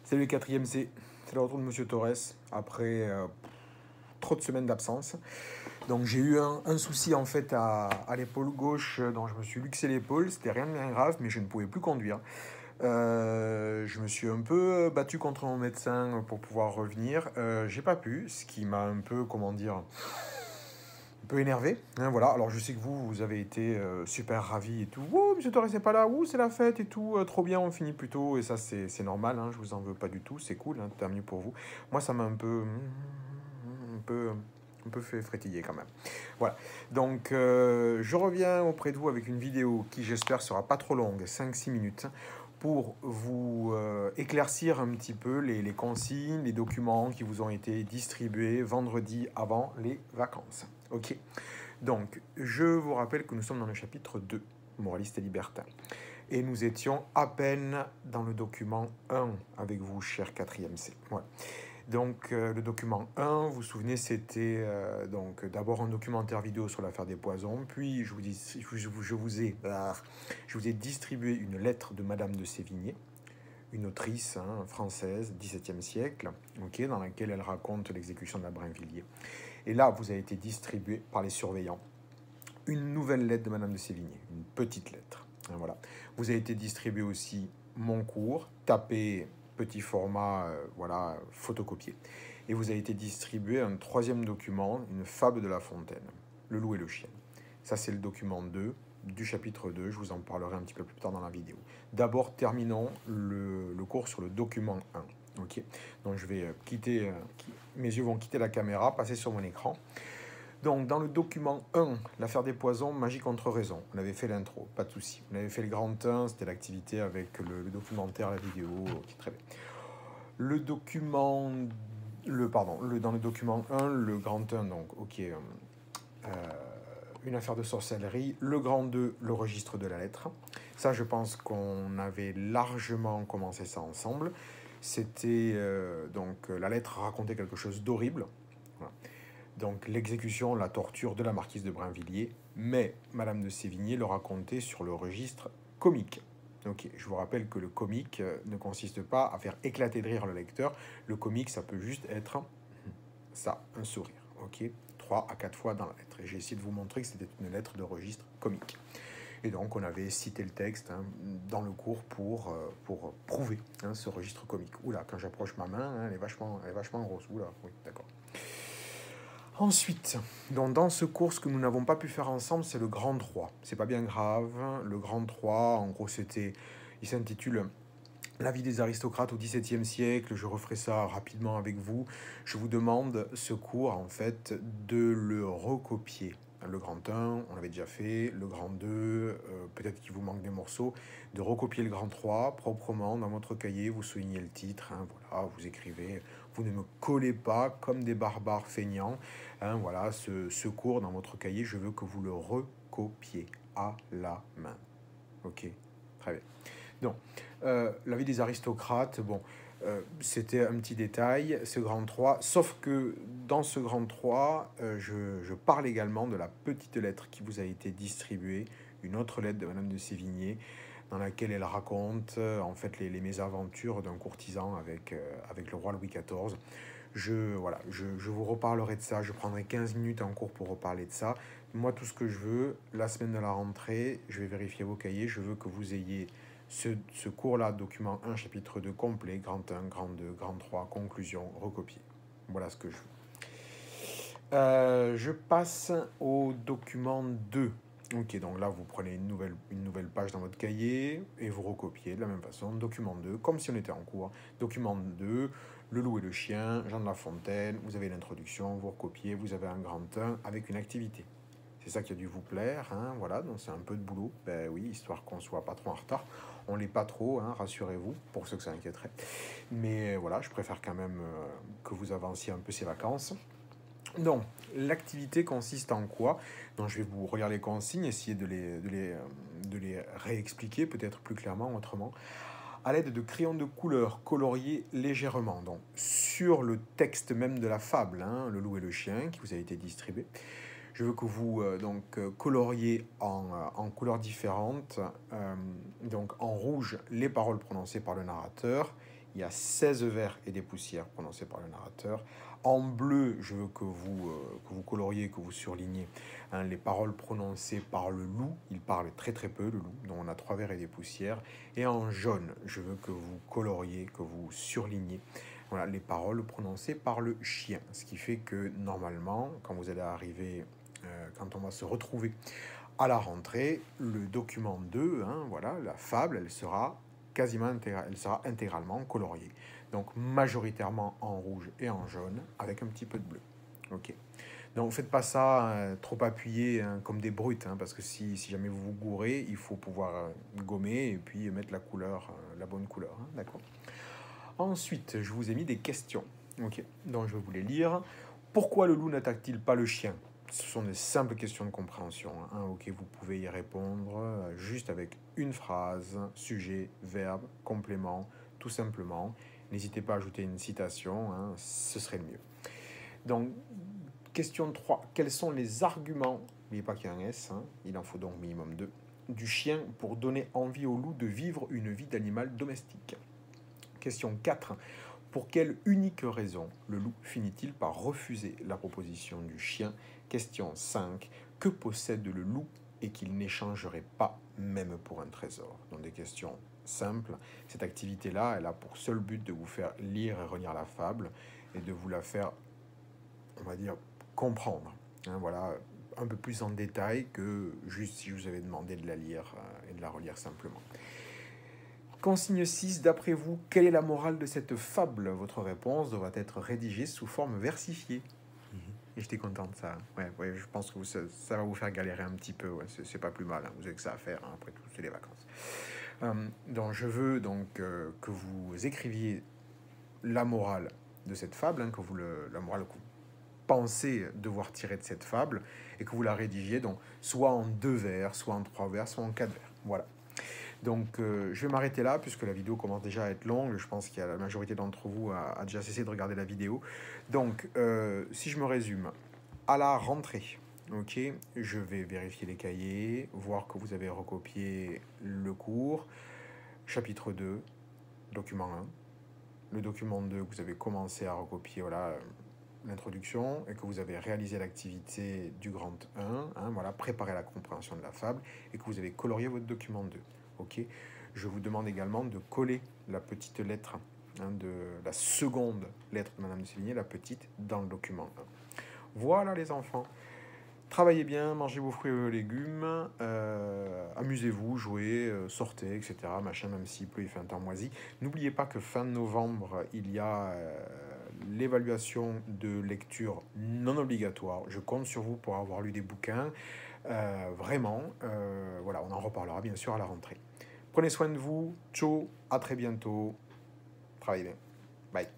Salut 4ème C, c'est le retour de Monsieur Torres après trop de semaines d'absence. Donc j'ai eu un souci en fait à l'épaule gauche dont je me suis luxé l'épaule, c'était rien de bien grave mais je ne pouvais plus conduire. Je me suis un peu battu contre mon médecin pour pouvoir revenir. J'ai pas pu, ce qui m'a un peu, comment dire, un peu énervé. Hein, voilà. Alors je sais que vous avez été super ravis et tout. Ouh, Monsieur Torres n'est pas là, ouh, c'est la fête et tout, trop bien, on finit plus tôt. Et ça c'est normal, hein, je vous en veux pas du tout, c'est cool, hein, tant mieux pour vous. Moi ça m'a un peu, un peu fait frétiller quand même. Voilà. Donc je reviens auprès de vous avec une vidéo qui j'espère sera pas trop longue, 5-6 minutes, pour vous éclaircir un petit peu les consignes, les documents qui vous ont été distribués vendredi avant les vacances. Ok. Donc, je vous rappelle que nous sommes dans le chapitre 2, moraliste et libertin. Et nous étions à peine dans le document 1 avec vous, cher 4ème C. Voilà. Donc, le document 1, vous vous souvenez, c'était donc d'abord un documentaire vidéo sur l'affaire des poisons, puis je vous ai distribué une lettre de Madame de Sévigné, une autrice française, 17e siècle, okay, dans laquelle elle raconte l'exécution de la Brinvilliers. Et là, vous avez été distribué par les surveillants une nouvelle lettre de Madame de Sévigné, une petite lettre. Voilà. Vous avez été distribué aussi mon cours, tapé petit format, voilà, photocopié. Et vous avez été distribué un troisième document, une fable de La Fontaine, Le loup et le chien. Ça, c'est le document 2 du chapitre 2. Je vous en parlerai un petit peu plus tard dans la vidéo. D'abord, terminons le cours sur le document 1. Ok. Donc, je vais quitter, mes yeux vont quitter la caméra, passer sur mon écran. Donc, dans le document 1, l'affaire des poisons, magie contre raison, on avait fait l'intro, pas de souci. On avait fait le grand 1, c'était l'activité avec le documentaire, la vidéo, ok, très bien. Le document, dans le document 1, le grand 1, donc, ok, une affaire de sorcellerie. Le grand 2, le registre de la lettre. Ça, je pense qu'on avait largement commencé ça ensemble. C'était, donc, la lettre racontait quelque chose d'horrible. Voilà. Donc l'exécution, la torture de la marquise de Brinvilliers, mais Madame de Sévigné le racontait sur le registre comique. Ok, je vous rappelle que le comique ne consiste pas à faire éclater de rire le lecteur. Le comique, ça peut juste être ça, un sourire. Ok, 3 à 4 fois dans la lettre. Et j'ai essayé de vous montrer que c'était une lettre de registre comique. Et donc on avait cité le texte dans le cours pour prouver ce registre comique. Oula, quand j'approche ma main, elle est vachement grosse. Oula, oui, d'accord. Ensuite, donc dans ce cours, ce que nous n'avons pas pu faire ensemble, c'est le grand 3. C'est pas bien grave. Le grand 3, en gros, il s'intitule La vie des aristocrates au XVIIe siècle. Je referai ça rapidement avec vous. Je vous demande ce cours, en fait, de le recopier. Le grand 1, on l'avait déjà fait. Le grand 2, peut-être qu'il vous manque des morceaux. De recopier le grand 3 proprement dans votre cahier. Vous soulignez le titre. Voilà, vous écrivez. Vous ne me collez pas comme des barbares feignants. Voilà, ce cours dans votre cahier, je veux que vous le recopiez à la main. Ok, très bien. Donc, la vie des aristocrates, bon, c'était un petit détail, ce grand 3, sauf que dans ce grand 3, je parle également de la petite lettre qui vous a été distribuée, une autre lettre de Madame de Sévigné, dans laquelle elle raconte en fait les mésaventures d'un courtisan avec le roi Louis XIV. Voilà, je vous reparlerai de ça, je prendrai 15 minutes en cours pour reparler de ça. Moi, tout ce que je veux, la semaine de la rentrée, je vais vérifier vos cahiers, je veux que vous ayez ce cours-là, document 1, chapitre 2 complet, grand 1, grand 2, grand 3, conclusion, recopié. Voilà ce que je veux. Je passe au document 2. Ok, donc là, vous prenez une nouvelle page dans votre cahier et vous recopiez de la même façon. Document 2, comme si on était en cours. Document 2, Le loup et le chien, Jean de La Fontaine. Vous avez l'introduction, vous recopiez, vous avez un grand 1 avec une activité. C'est ça qui a dû vous plaire, voilà, donc c'est un peu de boulot, ben oui, histoire qu'on soit pas trop en retard. On l'est pas trop, rassurez-vous, pour ceux que ça inquiéterait. Mais voilà, je préfère quand même que vous avanciez un peu ces vacances. Donc, l'activité consiste en quoi? Donc, je vais vous relire les consignes, essayer de les réexpliquer peut-être plus clairement, autrement. À l'aide de crayons de couleur coloriés légèrement, donc sur le texte même de la fable, Le loup et le chien, qui vous a été distribué. Je veux que vous coloriez en couleurs différentes, donc en rouge les paroles prononcées par le narrateur, il y a 16 vers et des poussières prononcées par le narrateur. En bleu, je veux que vous coloriez, que vous surlignez hein, les paroles prononcées par le loup. Il parle très très peu, le loup, donc on a 3 vers et des poussières. Et en jaune, je veux que vous coloriez, que vous surlignez voilà, les paroles prononcées par le chien. Ce qui fait que normalement, quand vous allez arriver, quand on va se retrouver à la rentrée, le document 2, hein, voilà, la fable, elle sera elle sera intégralement coloriée. Donc majoritairement en rouge et en jaune, avec un petit peu de bleu. Ok. Donc faites pas ça trop appuyé hein, comme des brutes, hein, parce que si jamais vous vous gourrez, il faut pouvoir gommer et puis mettre la couleur, la bonne couleur. Hein, d'accord. Ensuite, je vous ai mis des questions. Ok. Donc je vais vous les lire. Pourquoi le loup n'attaque-t-il pas le chien? Ce sont des simples questions de compréhension. Hein, ok, vous pouvez y répondre juste avec une phrase, sujet, verbe, complément, tout simplement. N'hésitez pas à ajouter une citation, hein, ce serait le mieux. Donc, question 3. Quels sont les arguments, n'oubliez pas qu'il y a un S, hein, il en faut donc minimum 2, du chien pour donner envie au loup de vivre une vie d'animal domestique? Question 4. Pour quelle unique raison le loup finit-il par refuser la proposition du chien? Question 5. Que possède le loup et qu'il n'échangerait pas même pour un trésor? Donc des questions simples. Cette activité-là, elle a pour seul but de vous faire lire et relire la fable et de vous la faire, on va dire, comprendre. Hein, voilà, un peu plus en détail que juste si je vous avais demandé de la lire et de la relire simplement. Consigne 6, d'après vous, quelle est la morale de cette fable? Votre réponse devra être rédigée sous forme versifiée. Et j'étais content de ça. Ouais, je pense que ça va vous faire galérer un petit peu. Ouais, c'est pas plus mal. Hein. Vous avez que ça à faire. Hein. Après tout, c'est les vacances. Donc, je veux donc que vous écriviez la morale de cette fable, hein, la morale que vous pensez devoir tirer de cette fable, et que vous la rédigiez donc soit en 2 vers, soit en 3 vers, soit en 4 vers. Voilà. Donc, je vais m'arrêter là, puisque la vidéo commence déjà à être longue. Je pense qu'il y a la majorité d'entre vous a déjà cessé de regarder la vidéo. Donc, si je me résume, à la rentrée, ok, je vais vérifier les cahiers, voir que vous avez recopié le cours, chapitre 2, document 1. Le document 2, que vous avez commencé à recopier, voilà, l'introduction, et que vous avez réalisé l'activité du grand 1, hein, voilà, préparer la compréhension de la fable, et que vous avez colorié votre document 2. Ok. Je vous demande également de coller la petite lettre, hein, de la seconde lettre de Madame de Sévigné, la petite, dans le document 1. Voilà les enfants. Travaillez bien, mangez vos fruits et vos légumes, amusez-vous, jouez, sortez, etc. Machin, même s'il pleut, il fait un temps moisi. N'oubliez pas que fin novembre, il y a l'évaluation de lecture non obligatoire. Je compte sur vous pour avoir lu des bouquins. Vraiment, voilà, on en reparlera bien sûr à la rentrée. Prenez soin de vous. Ciao, à très bientôt. Travaillez bien. Bye.